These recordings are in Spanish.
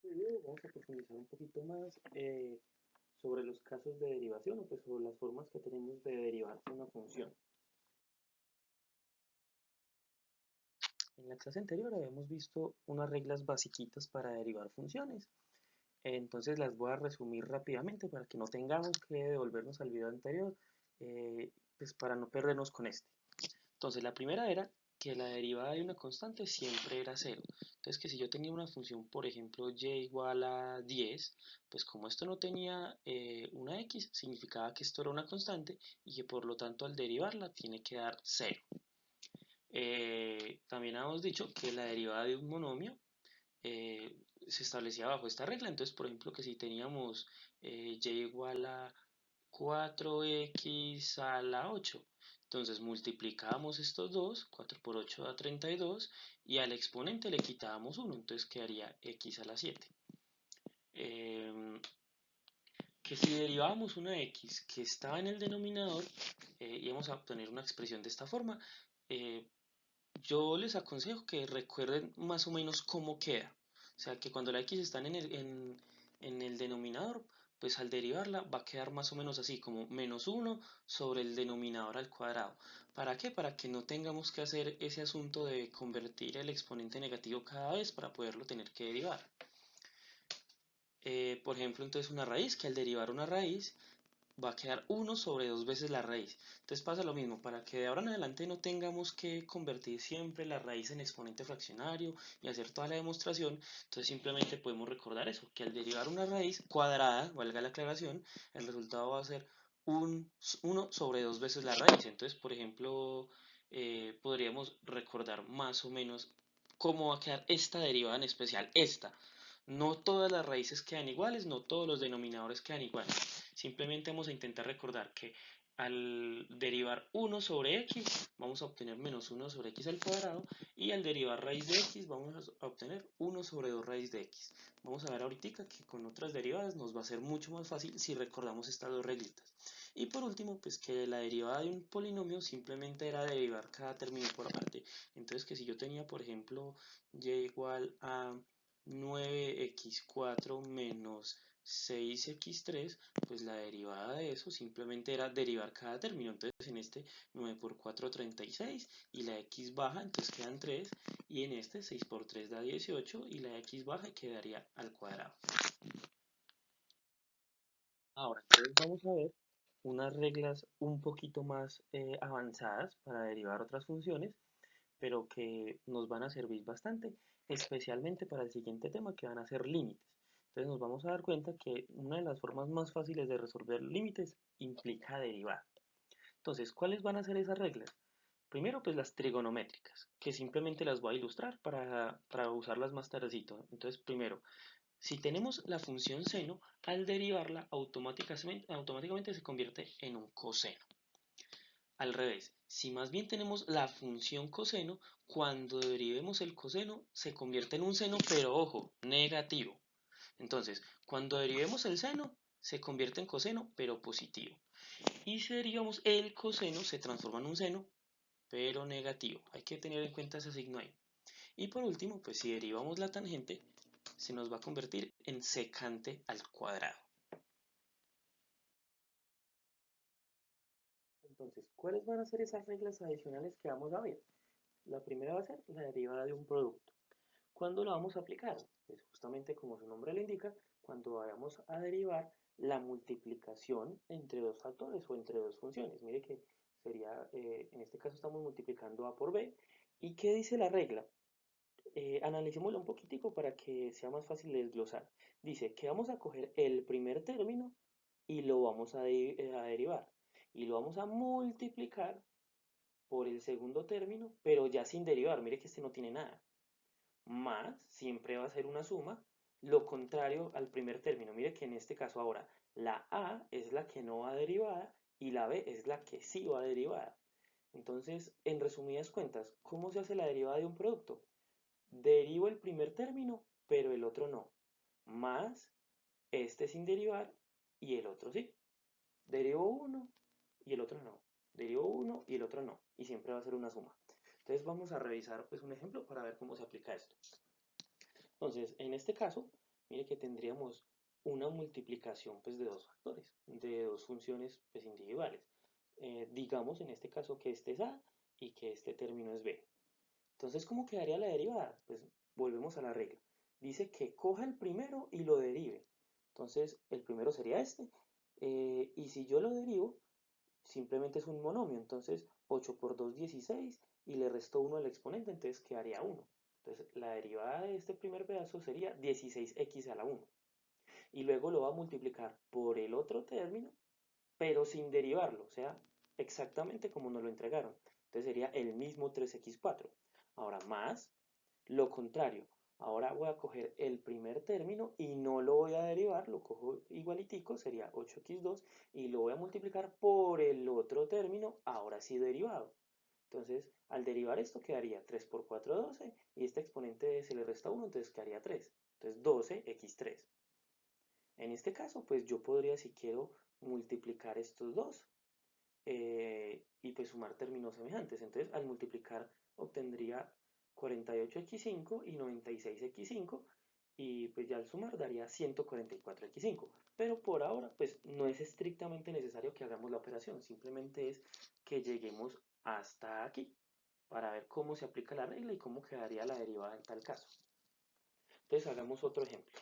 video vamos a profundizar un poquito más sobre los casos de derivación o pues sobre las formas que tenemos de derivar una función. En la clase anterior habíamos visto unas reglas basiquitas para derivar funciones. Entonces las voy a resumir rápidamente para que no tengamos que devolvernos al video anterior, pues para no perdernos con este. Entonces la primera era que la derivada de una constante siempre era cero. Entonces que si yo tenía una función, por ejemplo, y igual a 10, pues como esto no tenía una x, significaba que esto era una constante y que por lo tanto al derivarla tiene que dar cero. También habíamos dicho que la derivada de un monomio se establecía bajo esta regla. Entonces, por ejemplo, que si teníamos y igual a 4x a la 8. Entonces multiplicábamos estos dos, 4 por 8 da 32, y al exponente le quitábamos 1, entonces quedaría x a la 7. Que si derivábamos una x que estaba en el denominador, íbamos a obtener una expresión de esta forma. Yo les aconsejo que recuerden más o menos cómo queda. O sea, que cuando la x está en el denominador, pues al derivarla va a quedar más o menos así, como menos 1 sobre el denominador al cuadrado. ¿Para qué? Para que no tengamos que hacer ese asunto de convertir el exponente negativo cada vez para poderlo tener que derivar. Por ejemplo, entonces una raíz, que al derivar una raíz va a quedar 1 sobre 2 veces la raíz. Entonces pasa lo mismo, para que de ahora en adelante no tengamos que convertir siempre la raíz en exponente fraccionario y hacer toda la demostración, entonces simplemente podemos recordar eso, que al derivar una raíz cuadrada, valga la aclaración, el resultado va a ser 1 sobre 2 veces la raíz. Entonces, por ejemplo, podríamos recordar más o menos cómo va a quedar esta derivada en especial, esta. No todas las raíces quedan iguales, no todos los denominadores quedan iguales. Simplemente vamos a intentar recordar que al derivar 1 sobre x vamos a obtener menos 1 sobre x al cuadrado, y al derivar raíz de x vamos a obtener 1 sobre 2 raíz de x. Vamos a ver ahorita que con otras derivadas nos va a ser mucho más fácil si recordamos estas dos reglitas. Y por último, pues que la derivada de un polinomio simplemente era derivar cada término por aparte. Entonces que si yo tenía, por ejemplo, y igual a 9x4 menos 6x3, pues la derivada de eso simplemente era derivar cada término. Entonces en este 9 por 4 36 y la x baja, entonces quedan 3, y en este 6 por 3 da 18 y la x baja quedaría al cuadrado. Ahora, entonces vamos a ver unas reglas un poquito más avanzadas para derivar otras funciones, pero que nos van a servir bastante, especialmente para el siguiente tema, que van a ser límites. Entonces nos vamos a dar cuenta que una de las formas más fáciles de resolver límites implica derivar. Entonces, ¿cuáles van a ser esas reglas? Primero, pues las trigonométricas, que simplemente las voy a ilustrar para usarlas más tardecito. Entonces, primero, si tenemos la función seno, al derivarla automáticamente se convierte en un coseno. Al revés, si más bien tenemos la función coseno, cuando derivemos el coseno se convierte en un seno, pero ojo, negativo. Entonces, cuando derivemos el seno, se convierte en coseno, pero positivo. Y si derivamos el coseno, se transforma en un seno, pero negativo. Hay que tener en cuenta ese signo ahí. Y por último, pues si derivamos la tangente, se nos va a convertir en secante al cuadrado. Entonces, ¿cuáles van a ser esas reglas adicionales que vamos a ver? La primera va a ser la derivada de un producto. ¿Cuándo lo vamos a aplicar? Pues justamente como su nombre lo indica, cuando vayamos a derivar la multiplicación entre dos factores o entre dos funciones. Mire que sería, en este caso estamos multiplicando a por b. ¿Y qué dice la regla? Analicémosla un poquitico para que sea más fácil de desglosar. Dice que vamos a coger el primer término y lo vamos a derivar. Y lo vamos a multiplicar por el segundo término, pero ya sin derivar. Mire que este no tiene nada. Más siempre va a ser una suma, lo contrario al primer término. Mire que en este caso ahora la A es la que no va derivada y la B es la que sí va derivada. Entonces, en resumidas cuentas, ¿cómo se hace la derivada de un producto? Derivo el primer término, pero el otro no. Más este sin derivar y el otro sí. Derivo uno y el otro no. Derivo uno y el otro no. Y siempre va a ser una suma. Entonces vamos a revisar pues un ejemplo para ver cómo se aplica esto. Entonces, en este caso, mire que tendríamos una multiplicación pues de dos factores, de dos funciones pues individuales. Digamos en este caso que este es A y que este término es B. Entonces, ¿cómo quedaría la derivada? Pues volvemos a la regla. Dice que coja el primero y lo derive. Entonces, el primero sería este. Y si yo lo derivo, simplemente es un monomio. Entonces, 8 por 2, 16. Y le resto 1 al exponente, entonces quedaría 1. Entonces, la derivada de este primer pedazo sería 16x a la 1. Y luego lo va a multiplicar por el otro término, pero sin derivarlo, o sea, exactamente como nos lo entregaron. Entonces sería el mismo 3x4. Ahora más lo contrario. Ahora voy a coger el primer término y no lo voy a derivar, lo cojo igualitico, sería 8x2, y lo voy a multiplicar por el otro término, ahora sí derivado. Entonces, al derivar esto quedaría 3 por 4, 12, y este exponente se le resta 1, entonces quedaría 3. Entonces 12x3. En este caso, pues yo podría, si quiero, multiplicar estos dos y pues sumar términos semejantes. Entonces, al multiplicar obtendría 48x5 y 96x5 y pues ya al sumar daría 144x5. Pero por ahora, pues no es estrictamente necesario que hagamos la operación, simplemente es que lleguemos hasta aquí para ver cómo se aplica la regla y cómo quedaría la derivada en tal caso. Entonces, hagamos otro ejemplo.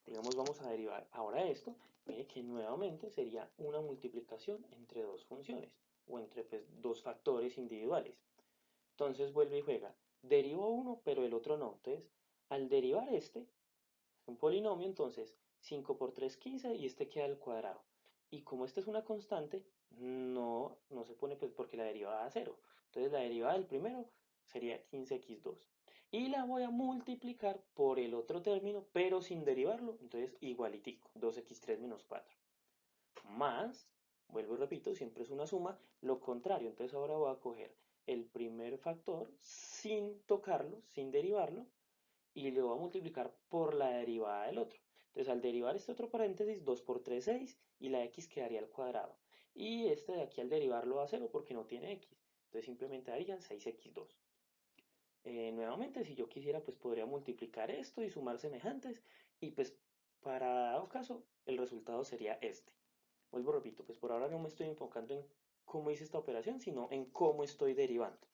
Digamos, vamos a derivar ahora esto, mire que nuevamente sería una multiplicación entre dos funciones, o entre pues, dos factores individuales. Entonces vuelve y juega, derivo uno, pero el otro no. Entonces, al derivar este, es un polinomio, entonces 5 por 3, 15, y este queda al cuadrado. Y como esta es una constante, no se pone pues porque la derivada da 0. Entonces la derivada del primero sería 15x2. Y la voy a multiplicar por el otro término, pero sin derivarlo, entonces igualitico, 2x3 menos 4. Más, vuelvo y repito, siempre es una suma, lo contrario, entonces ahora voy a coger el primer factor sin tocarlo, sin derivarlo, y lo voy a multiplicar por la derivada del otro. Entonces al derivar este otro paréntesis, 2 por 3, 6, y la x quedaría al cuadrado. Y este de aquí al derivarlo a 0 porque no tiene x. Entonces simplemente daría 6x2. Nuevamente, si yo quisiera, pues podría multiplicar esto y sumar semejantes. Y pues para dado caso, el resultado sería este. Vuelvo, repito, pues por ahora no me estoy enfocando en cómo hice esta operación, sino en cómo estoy derivando.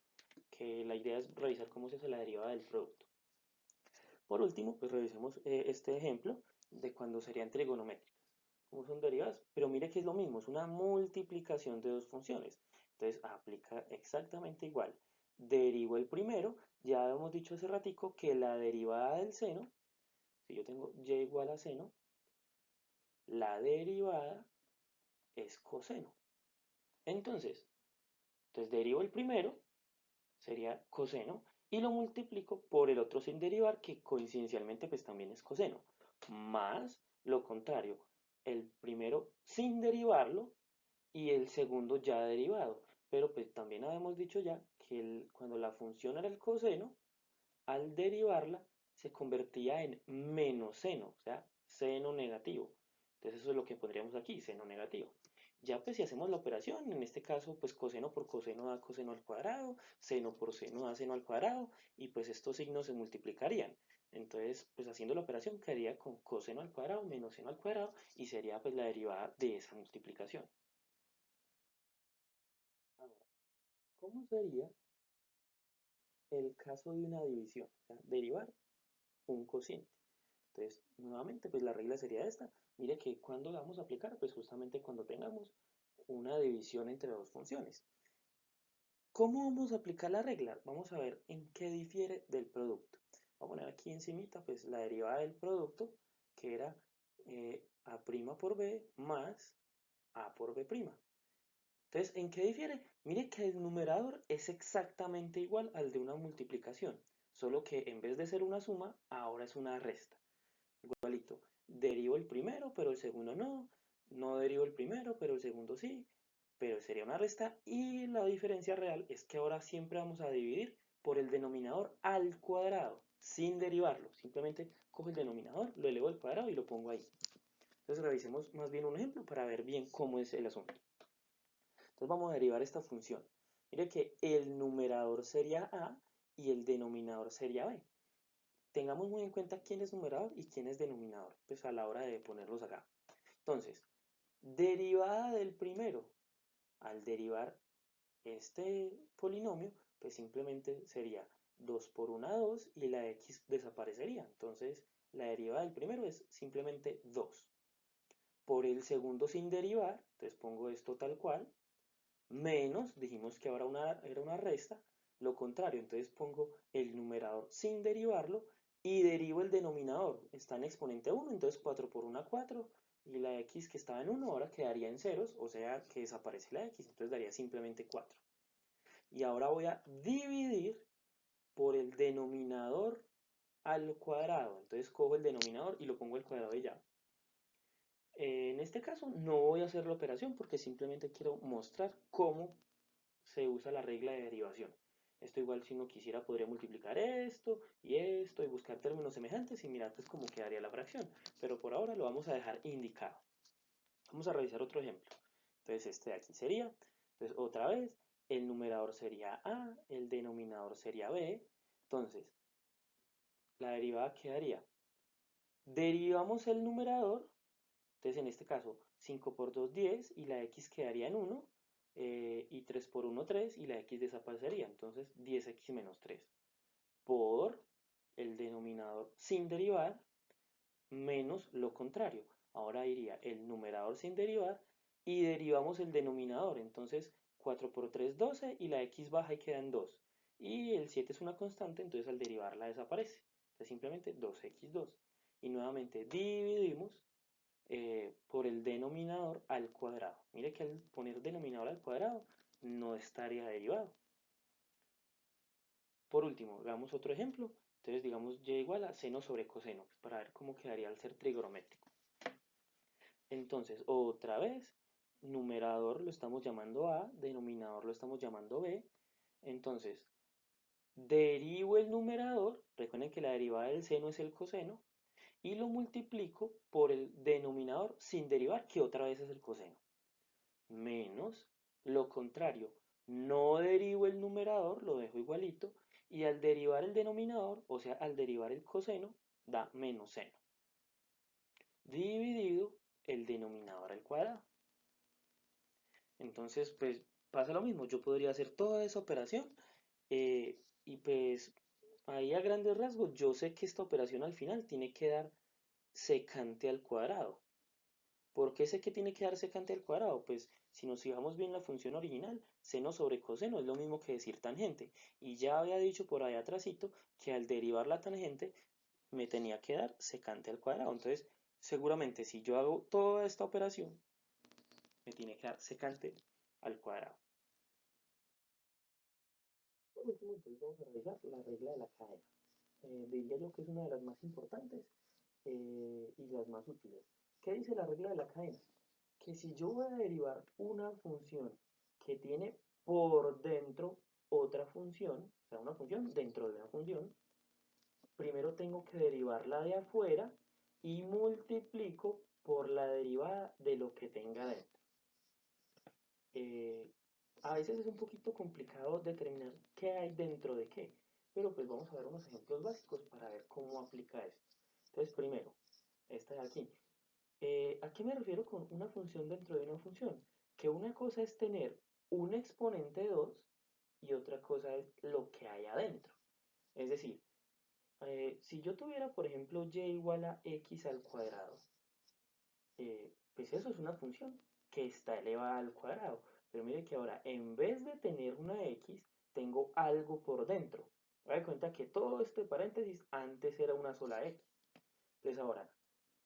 Que la idea es revisar cómo se hace la derivada del producto. Por último, pues revisemos este ejemplo de cuando serían trigonométricas. ¿Cómo son derivadas? Pero mire que es lo mismo, es una multiplicación de dos funciones. Entonces aplica exactamente igual. Derivo el primero, ya hemos dicho hace ratico que la derivada del seno, si yo tengo y igual a seno, la derivada es coseno. Entonces derivo el primero, sería coseno, y lo multiplico por el otro sin derivar, que coincidencialmente pues también es coseno, más lo contrario, el primero sin derivarlo y el segundo ya derivado. Pero pues también habíamos dicho ya que cuando la función era el coseno, al derivarla se convertía en menos seno, o sea, seno negativo. Entonces eso es lo que pondríamos aquí, seno negativo. Ya pues si hacemos la operación, en este caso pues coseno por coseno da coseno al cuadrado, seno por seno da seno al cuadrado, y pues estos signos se multiplicarían. Entonces pues haciendo la operación quedaría con coseno al cuadrado menos seno al cuadrado, y sería pues la derivada de esa multiplicación. Ahora, ¿cómo sería el caso de una división? O sea, derivar un cociente. Entonces, nuevamente, pues la regla sería esta. Mire que cuando la vamos a aplicar, pues justamente cuando tengamos una división entre dos funciones. ¿Cómo vamos a aplicar la regla? Vamos a ver en qué difiere del producto. Vamos a poner aquí encimita, pues la derivada del producto, que era a' por b más a por b'. Entonces, ¿en qué difiere? Mire que el numerador es exactamente igual al de una multiplicación, solo que en vez de ser una suma, ahora es una resta. Igualito, derivo el primero, pero el segundo no. No derivo el primero, pero el segundo sí. Pero sería una resta, y la diferencia real es que ahora siempre vamos a dividir por el denominador al cuadrado, sin derivarlo. Simplemente cojo el denominador, lo elevo al cuadrado y lo pongo ahí. Entonces revisemos más bien un ejemplo para ver bien cómo es el asunto. Entonces vamos a derivar esta función. Mire que el numerador sería a y el denominador sería b. tengamos muy en cuenta quién es numerador y quién es denominador, pues a la hora de ponerlos acá. Entonces, derivada del primero, al derivar este polinomio, pues simplemente sería 2 por 1, 2 y la x desaparecería. Entonces, la derivada del primero es simplemente 2. Por el segundo sin derivar, entonces pongo esto tal cual, menos, dijimos que ahora era una resta, lo contrario, entonces pongo el numerador sin derivarlo y derivo el denominador, está en exponente 1, entonces 4 por 1, 4, y la x que estaba en 1 ahora quedaría en ceros, o sea que desaparece la x, entonces daría simplemente 4. Y ahora voy a dividir por el denominador al cuadrado, entonces cojo el denominador y lo pongo al cuadrado y ya. En este caso no voy a hacer la operación porque simplemente quiero mostrar cómo se usa la regla de derivación. Esto igual si uno quisiera podría multiplicar esto y buscar términos semejantes y mirar pues cómo quedaría la fracción. Pero por ahora lo vamos a dejar indicado. Vamos a revisar otro ejemplo. Entonces este de aquí sería, entonces otra vez, el numerador sería A, el denominador sería B. Entonces, la derivada quedaría, derivamos el numerador, entonces en este caso 5 por 2, 10 y la x quedaría en 1, y 3 por 1, 3 y la x desaparecería, entonces 10x menos 3 por el denominador sin derivar menos lo contrario. Ahora iría el numerador sin derivar y derivamos el denominador, entonces 4 por 3, 12 y la x baja y queda en 2. Y el 7 es una constante, entonces al derivarla desaparece. Entonces simplemente 2x2. Y nuevamente dividimos por el denominador al cuadrado. Mire que al poner denominador al cuadrado no estaría derivado. Por último, hagamos otro ejemplo. Entonces digamos y igual a seno sobre coseno, pues para ver cómo quedaría al ser trigonométrico. Entonces, otra vez, numerador lo estamos llamando A, denominador lo estamos llamando B. Entonces, derivo el numerador, recuerden que la derivada del seno es el coseno, y lo multiplico por el denominador sin derivar, que otra vez es el coseno. Menos lo contrario, no derivo el numerador, lo dejo igualito, y al derivar el denominador, o sea, al derivar el coseno, da menos seno. Dividido el denominador al cuadrado. Entonces, pues pasa lo mismo, yo podría hacer toda esa operación y pues ahí a grandes rasgos yo sé que esta operación al final tiene que dar secante al cuadrado. ¿Por qué sé que tiene que dar secante al cuadrado? Pues si nos fijamos bien la función original, seno sobre coseno es lo mismo que decir tangente. Y ya había dicho por ahí atrásito que al derivar la tangente me tenía que dar secante al cuadrado. Entonces, seguramente si yo hago toda esta operación, me tiene que dar secante al cuadrado. Por último, entonces vamos a revisar la regla de la cadena. Diría yo que es una de las más importantes y las más útiles. ¿Qué dice la regla de la cadena? Que si yo voy a derivar una función que tiene por dentro otra función, o sea, una función dentro de una función, primero tengo que derivarla de afuera y multiplico por la derivada de lo que tenga dentro. Eh, a veces es un poquito complicado determinar qué hay dentro de qué, pero pues vamos a ver unos ejemplos básicos para ver cómo aplica esto. Entonces, primero, esta de aquí. ¿A qué me refiero con una función dentro de una función? Que una cosa es tener un exponente 2 y otra cosa es lo que hay adentro. Es decir, si yo tuviera, por ejemplo, y igual a x al cuadrado, pues eso es una función que está elevada al cuadrado. Pero mire que ahora, en vez de tener una x, tengo algo por dentro. Me doy cuenta que todo este paréntesis antes era una sola x. Entonces ahora,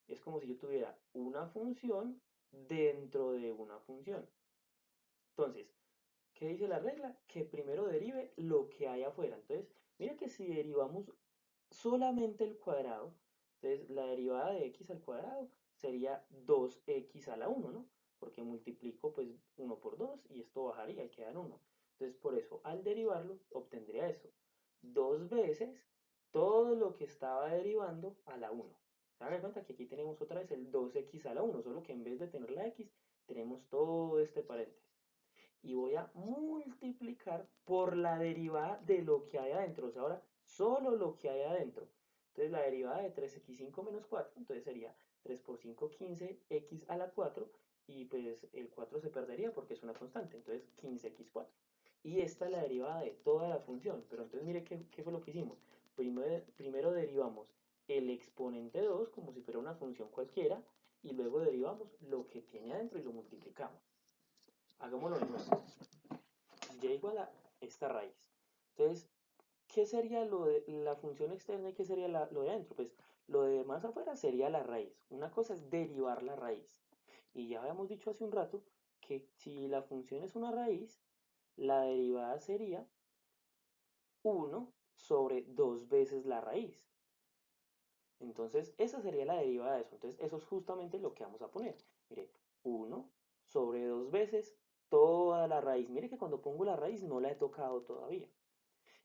es como si yo tuviera una función dentro de una función. Entonces, ¿qué dice la regla? Que primero derive lo que hay afuera. Entonces, mira que si derivamos solamente el cuadrado, entonces la derivada de x al cuadrado sería 2x a la 1, ¿no? Porque multiplico pues 1 por 2 y esto bajaría y queda en 1. Entonces, por eso, al derivarlo, obtendría eso. Dos veces todo lo que estaba derivando a la 1. Se dan cuenta que aquí tenemos otra vez el 2x a la 1, solo que en vez de tener la x, tenemos todo este paréntesis. Y voy a multiplicar por la derivada de lo que hay adentro. O sea, ahora solo lo que hay adentro. Entonces la derivada de 3x5 menos 4, entonces sería 3 por 5, 15, x a la 4, y pues el 4 se perdería porque es una constante, entonces 15x4. Y esta es la derivada de toda la función, pero entonces mire qué fue lo que hicimos. Primero derivamos el exponente 2 como si fuera una función cualquiera, y luego derivamos lo que tiene adentro y lo multiplicamos. Hagámoslo de nuevo. Y igual a esta raíz. Entonces, ¿qué sería lo de la función externa y qué sería lo de adentro? Pues lo de más afuera sería la raíz. Una cosa es derivar la raíz. Y ya habíamos dicho hace un rato que si la función es una raíz, la derivada sería 1 sobre 2 veces la raíz. Entonces, esa sería la derivada de eso. Entonces, eso es justamente lo que vamos a poner. Mire, 1 sobre 2 veces toda la raíz. Mire que cuando pongo la raíz no la he tocado todavía.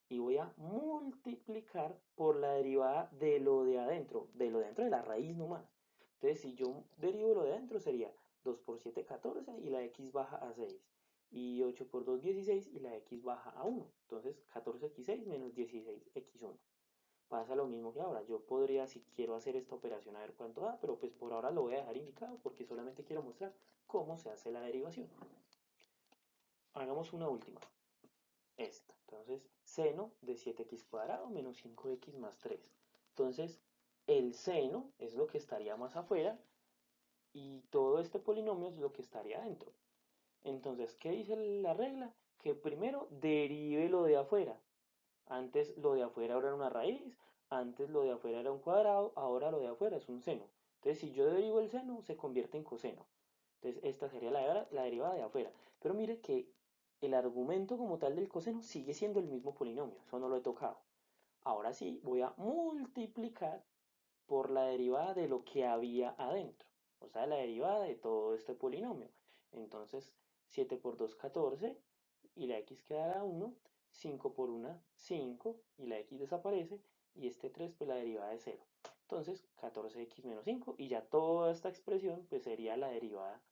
Y voy a multiplicar por la derivada de lo de adentro de la raíz nomás. Entonces, si yo derivo lo de adentro sería 2 por 7, 14 y la x baja a 6. Y 8 por 2, 16 y la x baja a 1. Entonces, 14x6 menos 16x1. Pasa lo mismo que ahora. Yo podría, si quiero hacer esta operación, a ver cuánto da, pero pues por ahora lo voy a dejar indicado porque solamente quiero mostrar cómo se hace la derivación. Hagamos una última. Esta. Entonces, seno de 7x cuadrado menos 5x más 3. Entonces, el seno es lo que estaría más afuera y todo este polinomio es lo que estaría adentro. Entonces, ¿qué dice la regla? Que primero derive lo de afuera. Antes lo de afuera era una raíz, antes lo de afuera era un cuadrado, ahora lo de afuera es un seno. Entonces, si yo derivo el seno, se convierte en coseno. Entonces, esta sería la derivada de afuera. Pero mire que el argumento como tal del coseno sigue siendo el mismo polinomio, eso no lo he tocado. Ahora sí, voy a multiplicar por la derivada de lo que había adentro, o sea, la derivada de todo este polinomio. Entonces, 7 por 2, 14, y la x quedará 1, 5 por 1, 5, y la x desaparece, y este 3, pues la derivada de 0. Entonces, 14x menos 5, y ya toda esta expresión, pues sería la derivada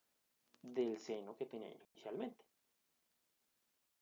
del seno que tenía inicialmente.